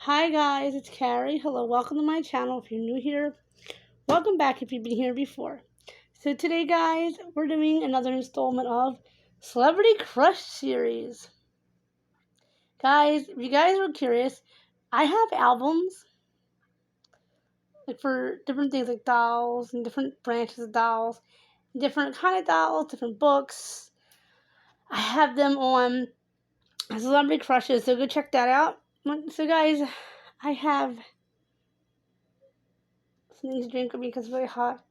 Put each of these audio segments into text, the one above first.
Hi guys, it's Carrie. Hello, welcome to my channel. If you're new here, welcome back if you've been here before. So today guys, we're doing another installment of Celebrity Crush series. Guys, if you guys were curious, I have albums like for different things like dolls and different branches of dolls, different kind of dolls, different books. I have them on Celebrity Crushes, so go check that out. So guys, I have something to drink with me because it's very hot.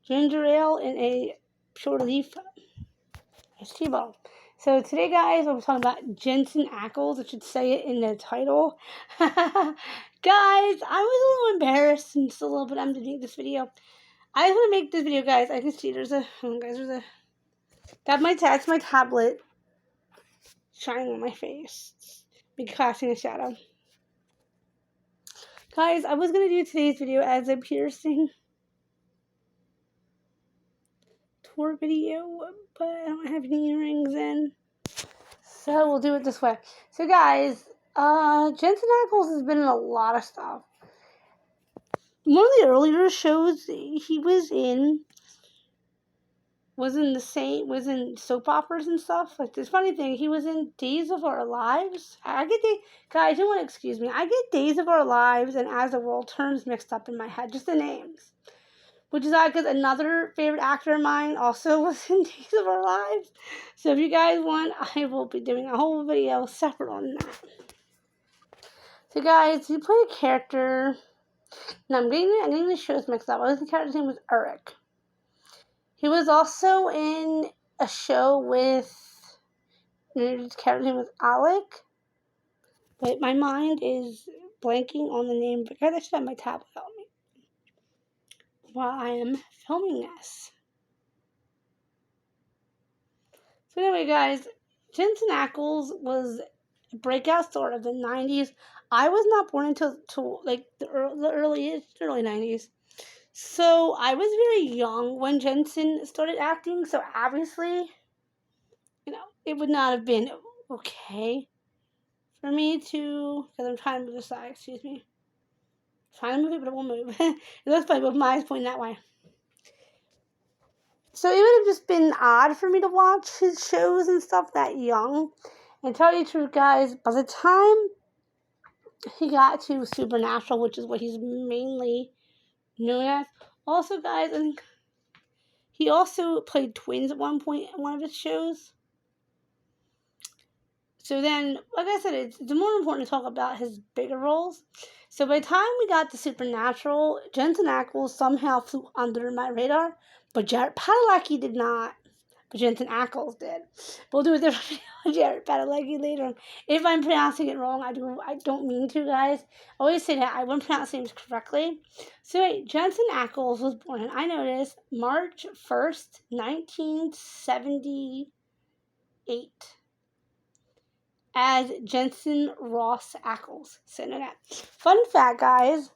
Ginger ale in a short leaf iced tea bottle. So today, guys, we're talking about Jensen Ackles. I should say it in the title. Guys, I was a little embarrassed and just a little bit empty to make this video. I just want to make this video, guys. I can see there's a that's my tablet shining on my face. Be casting a shadow. Guys, I was gonna do today's video as a piercing tour video, but I don't have any earrings in, so we'll do it this way. So guys, Jensen Ackles has been in a lot of stuff. One of the earlier shows he was in was in soap operas and stuff. Like this funny thing, he was in Days of Our Lives. Guys, you want to excuse me. I get Days of Our Lives and As the World Turns mixed up in my head, just the names. Which is odd because another favorite actor of mine also was in Days of Our Lives. So if you guys want, I will be doing a whole video separate on that. So guys, he played a character. Now I'm getting the shows mixed up. I think the character's name was Eric. He was also in a show with, his character's name was Alec. But my mind is blanking on the name because I should have my tablet on me while I am filming this. So anyway, guys, Jensen Ackles was a breakout star of the 90s. I was not born until like the early 90s. So I was very young when Jensen started acting. So obviously, it would not have been okay for me to, because I'm trying to move aside, excuse me. I'm trying to move it, but it won't move. It looks like both my eyes pointing that way. So it would have just been odd for me to watch his shows and stuff that young. And tell you the truth, guys, by the time he got to Supernatural, which is what he's mainly known as. Also, guys, I think he also played twins at one point in one of his shows. So then, like I said, it's more important to talk about his bigger roles. So by the time we got to Supernatural, Jensen Ackles somehow flew under my radar, but Jared Padalecki did not. But Jensen Ackles did. We'll do a different video on Jared Padalecki later. If I'm pronouncing it wrong, I don't mean to, guys. I always say that I wouldn't pronounce names correctly. So wait, Jensen Ackles was born, and I noticed, March 1st, 1978. As Jensen Ross Ackles. So know that. Fun fact, guys.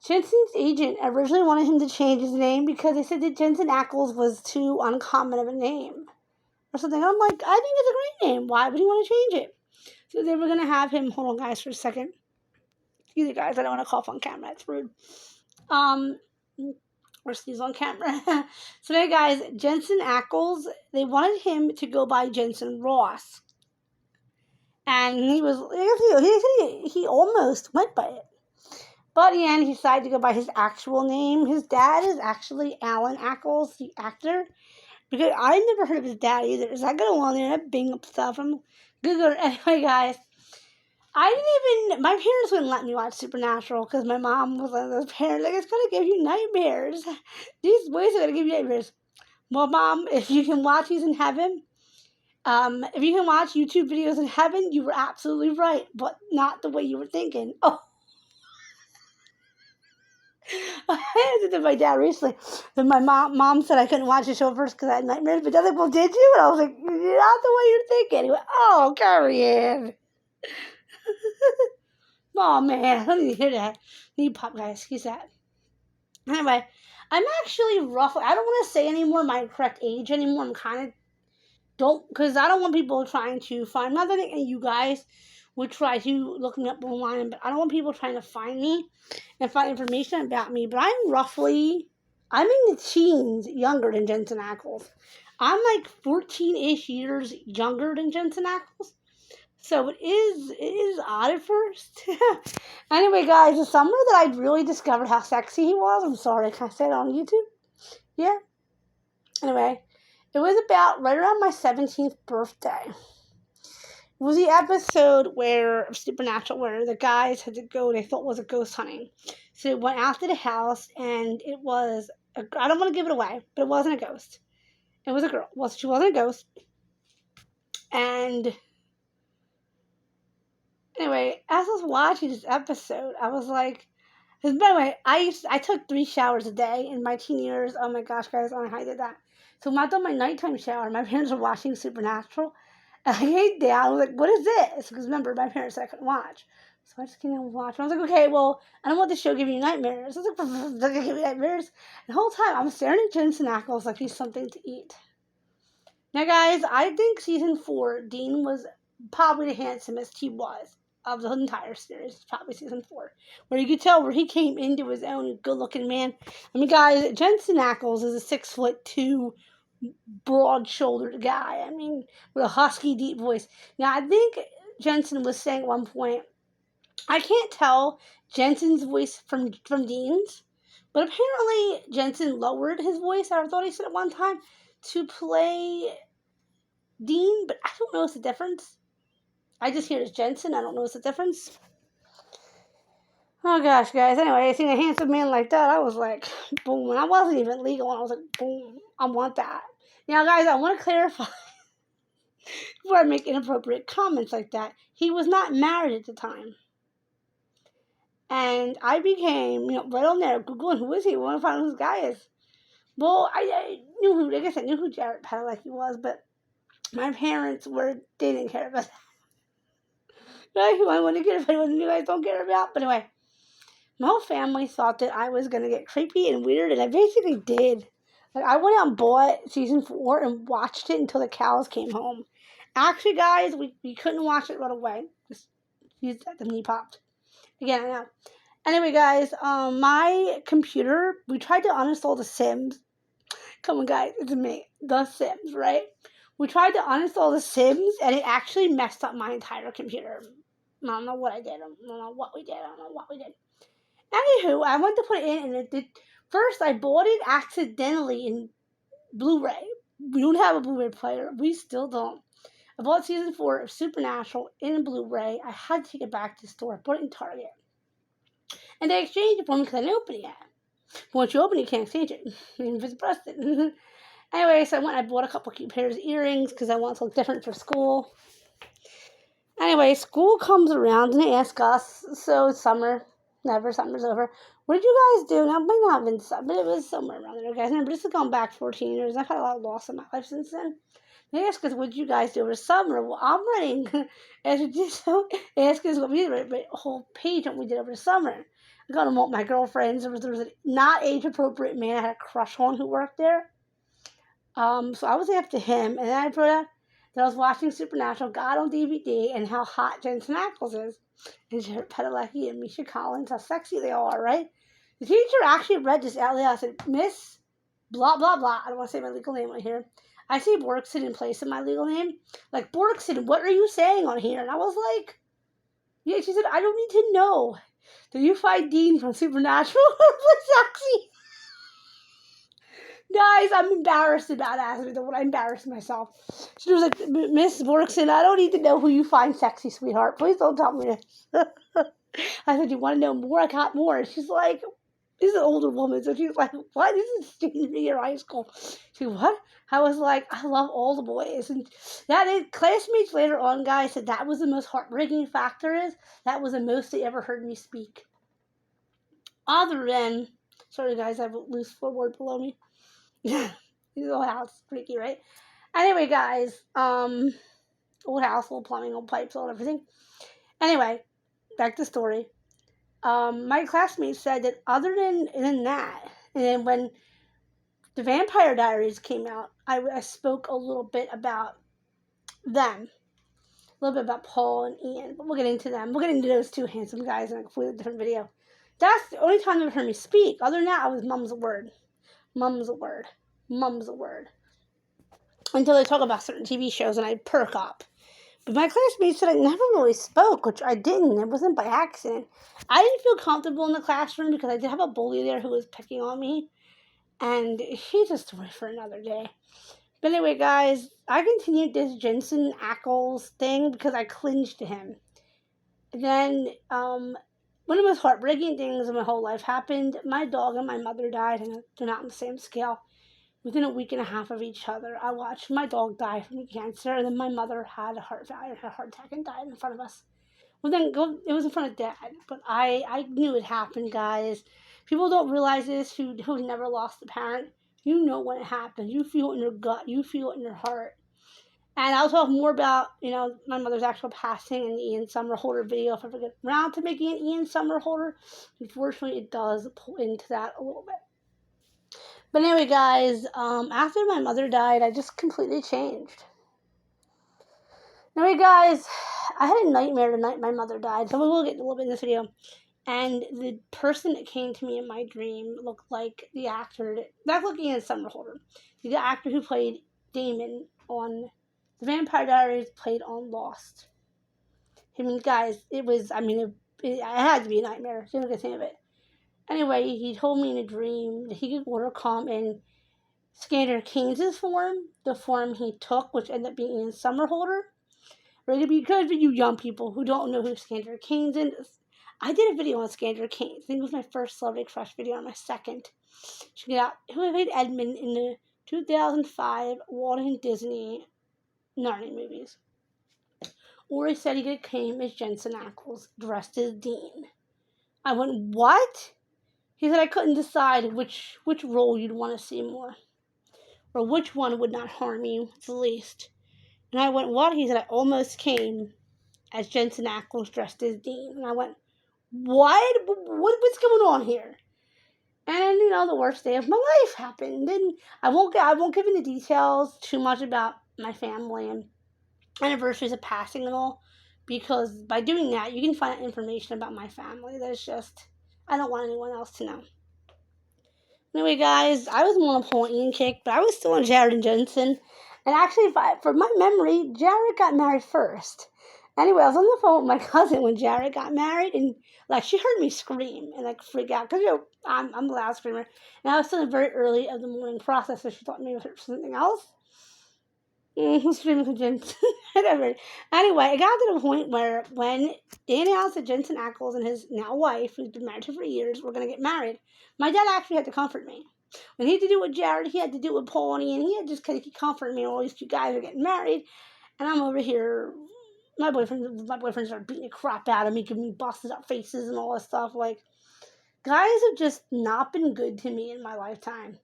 Jensen's agent originally wanted him to change his name because they said that Jensen Ackles was too uncommon of a name or something. I'm like, I think it's a great name. Why would he want to change it? So they were going to have him, hold on guys for a second. Excuse me guys, I don't want to cough on camera. It's rude. Or sneeze on camera. So anyway guys, Jensen Ackles, they wanted him to go by Jensen Ross. And he almost went by it. But in the end, he decided to go by his actual name. His dad is actually Alan Ackles, the actor. Because I never heard of his dad either. So I go on there and I bing up stuff. I'm Googling. Anyway, guys. My parents wouldn't let me watch Supernatural because my mom was one of those parents. Like, it's going to give you nightmares. These boys are going to give you nightmares. Well, Mom, if you can watch these in heaven, if you can watch YouTube videos in heaven, you were absolutely right. But not the way you were thinking. Oh. I did to my dad recently. But my mom said I couldn't watch the show first because I had nightmares. But they're like, well, did you? And I was like, not the way you're thinking. He went, oh, Carrie. Oh, man. I didn't hear that. Need pop, guys. Excuse that. Anyway, I'm actually roughly, I don't want to say anymore my correct age anymore. I'm kind of, because I don't want people trying to find, not that you guys would try to look me up online, but I don't want people trying to find me and find information about me. But I'm in the teens younger than Jensen Ackles. I'm like 14-ish years younger than Jensen Ackles. So it is odd at first. Anyway, guys, the summer that I really discovered how sexy he was, I'm sorry, can I say it on YouTube? Yeah. Anyway, it was about right around my 17th birthday. It was the episode where Supernatural, where the guys had to go, they thought was a ghost hunting. So they went out to the house, and it was, I don't want to give it away, but it wasn't a ghost. It was a girl. Well, she wasn't a ghost. And anyway, as I was watching this episode, I was like, because by the way, I took 3 showers a day in my teen years. Oh my gosh, guys, I don't know how I did that. So when I done my nighttime shower, my parents were watching Supernatural. And I came down, I was like, what is this? Because remember, my parents said I couldn't watch. So I just came down and watched. And I was like, okay, well, I don't want this show giving you nightmares. I was like, doesn't give me nightmares. And the whole time, I'm staring at Jensen Ackles like he's something to eat. Now, guys, I think season 4, Dean was probably the handsomest he was of the entire series. Probably season 4, where you could tell where he came into his own, good-looking man. I mean, guys, Jensen Ackles is a 6'2", broad-shouldered guy. I mean, with a husky, deep voice. Now, I think Jensen was saying at one point, I can't tell Jensen's voice from Dean's, but apparently Jensen lowered his voice. I thought he said at one time to play Dean, but I don't notice the difference. I just hear it's Jensen. I don't notice the difference. Oh gosh, guys. Anyway, seeing a handsome man like that, I was like, boom. And I wasn't even legal, and I was like, boom, I want that. Now, guys, I want to clarify before I make inappropriate comments like that. He was not married at the time. And I became, right on there, Googling who is he? I want to find out who this guy is. Well, I knew who, I guess I knew who Jared Padalecki was, but my parents they didn't care about that. Right? Who I want to care about, what you guys don't care about. But anyway, my whole family thought that I was going to get creepy and weird, and I basically did. Like, I went out and bought season 4 and watched it until the cows came home. Actually, guys, we couldn't watch it right away. Just the knee popped. Again, I know. Anyway, guys, my computer, we tried to uninstall The Sims. Come on, guys, it's me. The Sims, right? We tried to uninstall The Sims, and it actually messed up my entire computer. I don't know what I did. I don't know what we did. Anywho, I went to put it in, and it did. First, I bought it accidentally in Blu-ray. We don't have a Blu-ray player. We still don't. I bought season 4 of Supernatural in Blu-ray. I had to take it back to the store. I bought it in Target. And they exchanged it for me because I didn't open it yet. But once you open it, you can't exchange it. Even if it's busted. Anyway, so I bought a couple cute pairs of earrings because I want something different for school. Anyway, school comes around and they ask us, so it's summer. Never, summer's over. What did you guys do? Now, it might not have been summer, but it was somewhere around there, guys. Remember, this has gone back 14 years. I've had a lot of loss in my life since then. They ask us, what did you guys do over summer? Well, I'm writing, as we did so, they ask us what we did, but a whole page on what we did over the summer. I got them all my girlfriends. There was a not age-appropriate man I had a crush on who worked there. So I was after him, and then I brought up that I was watching Supernatural, got on DVD, and how hot Jensen Ackles is. And Jared Padalecki and Misha Collins, how sexy they all are, right? The teacher actually read this out loud. I said, Miss blah, blah, blah. I don't want to say my legal name right here. I see Borkson in place of my legal name. Like, Borkson, what are you saying on here? And I was like, yeah, she said, I don't need to know. Do you find Dean from Supernatural sexy? Guys, I'm embarrassed about asking her. When I embarrassed myself. She was like, Miss Borkson, I don't need to know who you find sexy, sweetheart. Please don't tell me this. I said, you want to know more? I got more. And she's like, this is an older woman. So she's like, what? This is senior year high school. She, what? I was like, I love all the boys. And classmates later on, guys, said that was the most heartbreaking factor is that was the most they ever heard me speak. Other than, sorry guys, I have a loose floorboard below me. This old house, freaky, right? Anyway, guys, old house, old plumbing, old pipes, old everything. Anyway, back to the story. My classmates said that other than that, and then when the Vampire Diaries came out, I spoke a little bit about them. little bit about Paul and Ian, but we'll get into them. We'll get into those two handsome guys in a completely different video. That's the only time they've heard me speak. Other than that, I was mum's a word. Mum's a word. Mum's a word. Until they talk about certain TV shows and I perk up. But my classmates said I never really spoke, which I didn't. It wasn't by accident. I didn't feel comfortable in the classroom because I did have a bully there who was picking on me. And he's a story for another day. But anyway, guys, I continued this Jensen Ackles thing because I clinged to him. Then, one of the most heartbreaking things in my whole life happened. My dog and my mother died, and they're not on the same scale. Within a week and a half of each other, I watched my dog die from cancer, and then my mother had a heart failure, had a heart attack, and died in front of us. Well, then it was in front of Dad, but I knew it happened, guys. People don't realize this who never lost a parent. You know when it happens. You feel it in your gut. You feel it in your heart. And I'll talk more about, my mother's actual passing in the Ian Somerhalder video if I ever get around to making an Ian Somerhalder. Unfortunately, it does pull into that a little bit. But anyway, guys, after my mother died, I just completely changed. Anyway, guys, I had a nightmare the night my mother died, so we will get a little bit in this video. And the person that came to me in my dream looked like the actor, not looking at Somerhalder, the actor who played Damon on The Vampire Diaries, played on Lost. I mean, guys, it had to be a nightmare. Didn't get think of it. Anyway, he told me in a dream that he could order come in Scanner Keynes' form, the form he took, which ended up being Ian Somerhalder. Or because for you young people who don't know who Scanner Keynes is, I did a video on Scanner Keynes. I think it was my first celebrity crush video and my second. Check it out. Who played Edmund in the 2005 Walt Disney Narnia movies. Or he said he came as Jensen Ackles, dressed as Dean. I went, what? He said I couldn't decide which role you'd want to see more. Or which one would not harm you the least. And I went, what? He said I almost came as Jensen Ackles dressed as Dean. And I went, what? What's going on here? And, the worst day of my life happened. And I won't give in the details too much about my family and anniversaries of passing and all. Because by doing that, you can find out information about my family that is just, I don't want anyone else to know. Anyway, guys, I was more on Paul and Ian kick, but I was still on Jared and Jensen. And actually, for my memory, Jared got married first. Anyway, I was on the phone with my cousin when Jared got married, and she heard me scream and freak out because I'm a loud screamer, and I was still very early of the morning process, so she thought maybe it was something else. Screaming for Jensen, whatever. Anyway, it got to the point where when they announced that Jensen Ackles and his now wife, who's been married to for years, were going to get married, my dad actually had to comfort me. When he had to do it with Jared, he had to do it with Paul and Ian. He had just keep comforting me. All these two guys are getting married, and I'm over here. My boyfriend started beating the crap out of me, giving me busted up faces and all that stuff. Guys have just not been good to me in my lifetime.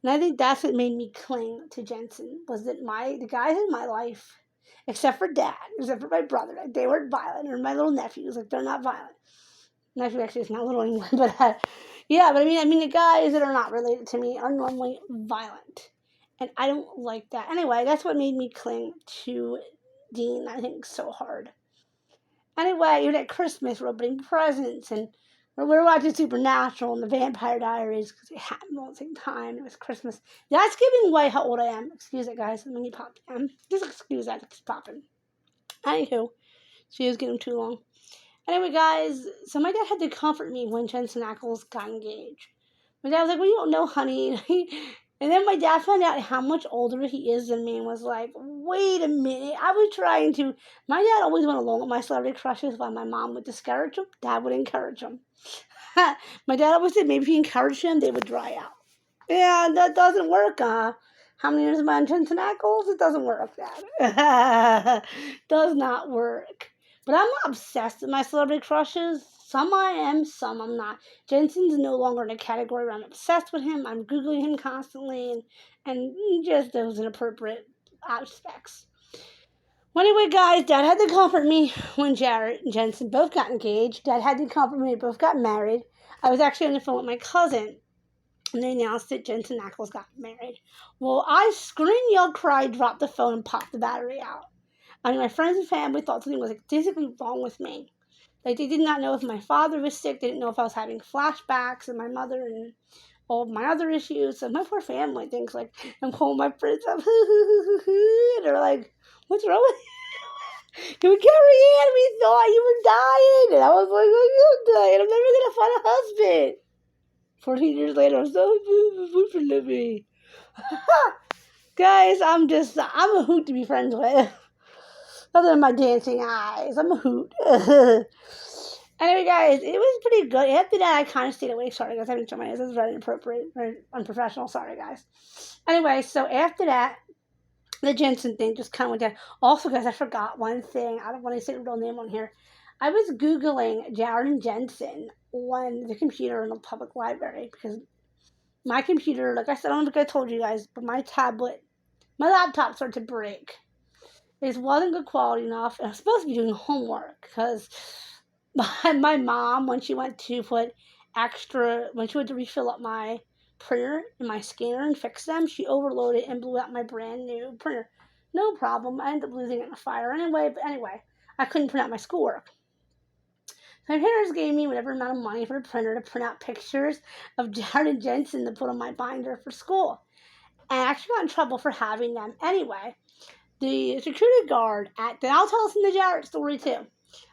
And I think that's what made me cling to Jensen, was that the guys in my life, except for Dad, except for my brother, they weren't violent, or my little nephews, they're not violent. Nephew actually is not little anymore, but the guys that are not related to me are normally violent. And I don't like that. Anyway, that's what made me cling to Dean, I think, so hard. Anyway, at Christmas, we're opening presents, and we're watching Supernatural and The Vampire Diaries because it happened all at the same time. It was Christmas. That's giving away how old I am. Excuse it, guys. Let me pop down. Just excuse that. It's popping. Anywho, she was getting too long. Anyway, guys, so my dad had to comfort me when Jensen Ackles got engaged. My dad was like, well, you don't know, honey. And then my dad found out how much older he is than me and was like, wait a minute. My dad always went along with my celebrity crushes while my mom would discourage him. Dad would encourage him. My dad always said maybe if he encouraged them, they would dry out. Yeah, that doesn't work. How many years am I on Jensen Ackles? It doesn't work, Dad. Does not work. But I'm not obsessed with my celebrity crushes. Some I am, some I'm not. Jensen's no longer in a category where I'm obsessed with him. I'm Googling him constantly and just those inappropriate aspects. Well, anyway, guys, Dad had to comfort me when Jared and Jensen both got engaged. Dad had to comfort me when they both got married. I was actually on the phone with my cousin, and they announced that Jensen Ackles got married. Well, I screamed, yelled, cried, dropped the phone, and popped the battery out. I mean, my friends and family thought something was like physically wrong with me. Like, they did not know if my father was sick. They didn't know if I was having flashbacks, and my mother and all of my other issues. So my poor family thinks like I'm calling my friends up, and they're like, "What's wrong with you? We carry in. We thought you were dying." And I was like, "Oh, you're dying. I'm never gonna find a husband." 14 years later, I'm so boyfriend of me. Guys, I'm a hoot to be friends with. Other than my dancing eyes, I'm a hoot. Anyway, guys, it was pretty good. After that, I kind of stayed awake. Sorry, guys, I didn't show my eyes. This is very inappropriate, very unprofessional. Sorry, guys. Anyway, so after that, the Jensen thing just kind of went down. Also, guys, I forgot one thing. I don't want to say the real name on here. I was Googling Jared and Jensen on the computer in the public library because my computer, like I said, I don't think I told you guys, but my laptop started to break. It wasn't good quality enough. And I was supposed to be doing homework because my mom, when she went to refill up my printer and my scanner and fix them, she overloaded and blew out my brand new printer. No problem. I ended up losing it in a fire anyway. But anyway, I couldn't print out my schoolwork. So my parents gave me whatever amount of money for the printer to print out pictures of Jared and Jensen to put on my binder for school. And I actually got in trouble for having them anyway. The security guard I'll tell us in the Jared story too.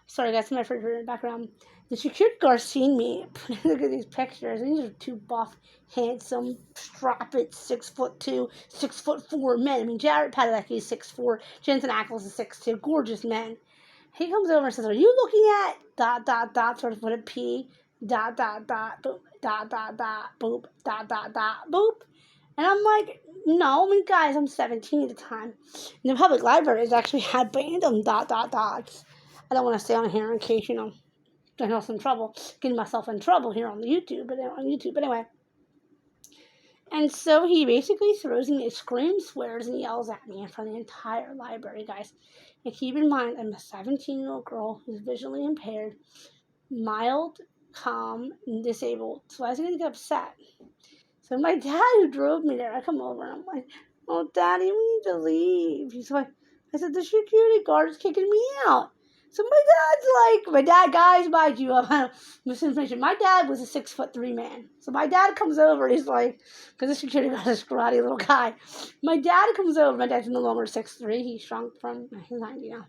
Sorry, guys, my refrigerator in the background. The security guard seen me. Look at these pictures. These are two buff, handsome, strapping 6'2", 6'4" men. I mean, Jared Padalecki is 6'4", Jensen Ackles is 6'2", gorgeous men. He comes over and says, "Are you looking at dot dot dot sort of with a P dot dot dot boop dot dot dot boop dot dot dot boop?" And I'm like, "No, I mean, guys, I'm 17 at the time. And the public libraries actually had random dot dot dots. I don't want to stay on here in case, I know some trouble, getting myself in trouble here on YouTube. But anyway. And so he basically throws me, screams, swears, and yells at me in front of the entire library, guys. And keep in mind, I'm a 17-year-old girl who's visually impaired, mild, calm, and disabled. So I was going to get upset. So my dad, who drove me there, I come over and I'm like, "Oh, Daddy, we need to leave." He's like, I said, "The security guard is kicking me out." So my dad, guys, mind you, misinformation. My dad was a 6'3" man. So my dad comes over and he's like, because the security guard is a scrawny little guy. My dad comes over. My dad's no longer 6'3". He shrunk from, he's 90 now.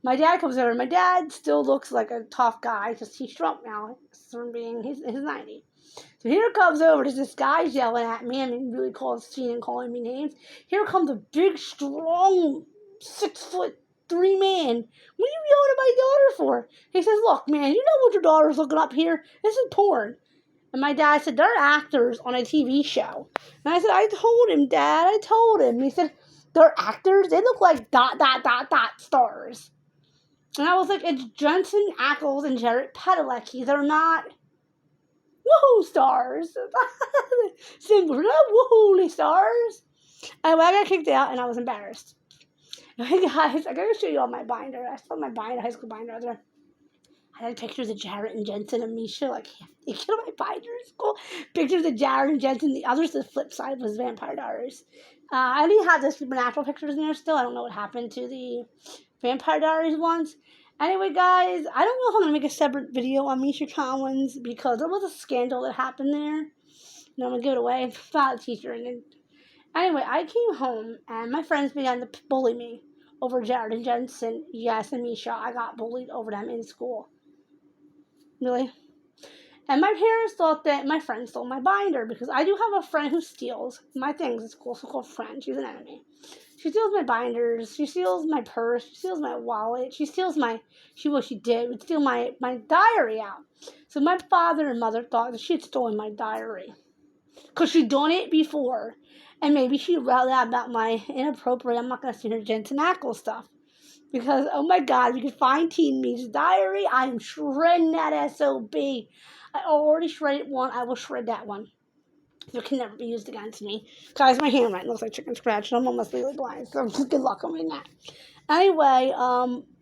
My dad comes over. My dad still looks like a tough guy, just he shrunk now from being, he's 90. So here comes over, there's this guy yelling at me, I mean, really calling me names. Here comes a big, strong, 6'3" man. "What are you yelling at my daughter for?" He says, "Look, man, you know what your daughter's looking up here? This is porn." And my dad said, "They're actors on a TV show." And I said, "I told him, Dad, I told him." And he said, "They're actors? They look like dot, dot, dot, dot stars." And I was like, "It's Jensen Ackles and Jared Padalecki. They're not woohoo stars." Simple, not woohoo stars. Anyway, I got kicked out and I was embarrassed. Hey guys, I gotta show you all my binder. I saw my binder, high school binder there. I had pictures of Jared and Jensen and Misha, like, you know, my binder in school. Pictures of Jared and Jensen. The others, the flip side was Vampire Diaries. I didn't have the supernatural pictures in there still. I don't know what happened to the Vampire Diaries ones. Anyway, guys, I don't know if I'm going to make a separate video on Misha Collins because there was a scandal that happened there. And I'm going to give it away. It's about a teacher. And anyway, I came home and my friends began to bully me over Jared and Jensen. Yes, and Misha. I got bullied over them in school. Really? And my parents thought that my friend stole my binder because I do have a friend who steals my things at school, so-called friend. She's an enemy. She steals my binders. She steals my purse. She steals my wallet. She steals would steal my diary out. So my father and mother thought that she had stolen my diary because she'd done it before. And maybe she read out about my inappropriate, I'm not going to say her Jensen Ackles stuff. Because, oh my God, if you could find Teen Me's diary, I am shredding that SOB. I already shredded one. I will shred that one. So it can never be used against me. Guys, my handwriting looks like chicken scratch, and I'm almost legally blind, so good luck on me that. Anyway,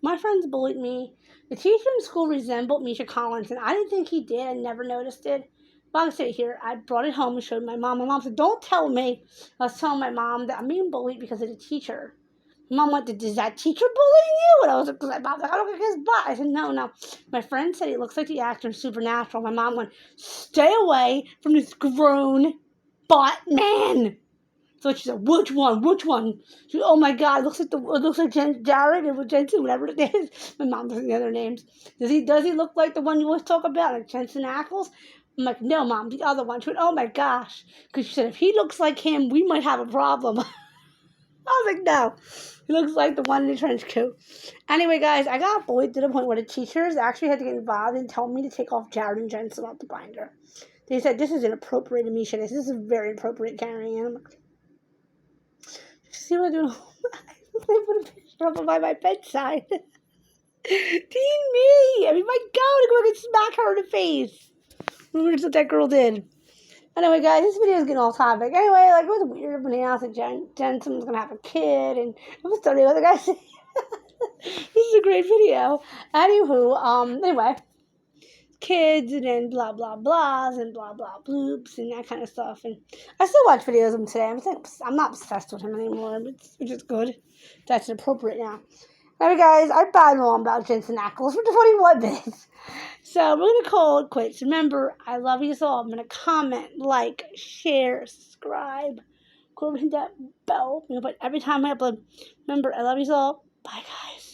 my friends bullied me. The teacher in school resembled Misha Collins, and I didn't think he did. I never noticed it. But I'll say here, I brought it home and showed my mom. My mom said, "Don't tell me." I was telling my mom that I'm being bullied because of the teacher. Mom went, is that teacher bullying you? And I was like, Mom's like, I look like his butt. I said, no. My friend said he looks like the actor in Supernatural. My mom went, stay away from this grown butt man. So she said, which one? She said, oh my God, it looks like Jared and Jensen, whatever it is. My mom doesn't know their names. Does he look like the one you always talk about, like Jensen Ackles? I'm like, no, Mom, the other one. She went, oh my gosh. Because she said, if he looks like him, we might have a problem. I was like, no. He looks like the one in the trench coat. Anyway, guys, I got bullied to the point where the teachers actually had to get involved and tell me to take off Jared and Jensen off the binder. They said, this is inappropriate, Amisha. This is very inappropriate carrying. And I'm like, see what I'm doing? They put a picture up by my bedside. Teen me! I mean, my God, I'm going to smack her in the face. That's what that girl did. Anyway, guys, this video is getting off topic. Anyway, like, it was weird when they announced that Jensen was going to have a kid, and it was funny what the guy said. This is a great video. Anyway, kids, and then blah, blah, blahs, and blah, blah, bloops, and that kind of stuff. And I still watch videos of him today. I'm not obsessed with him anymore, which is good. That's appropriate now. Anyway, guys, I babbled on about Jensen Ackles for 21 minutes. So we're going to call it quits. Remember, I love you all. I'm going to comment, like, share, subscribe. Go hit that bell. But every time I upload, remember, I love you all. Bye, guys.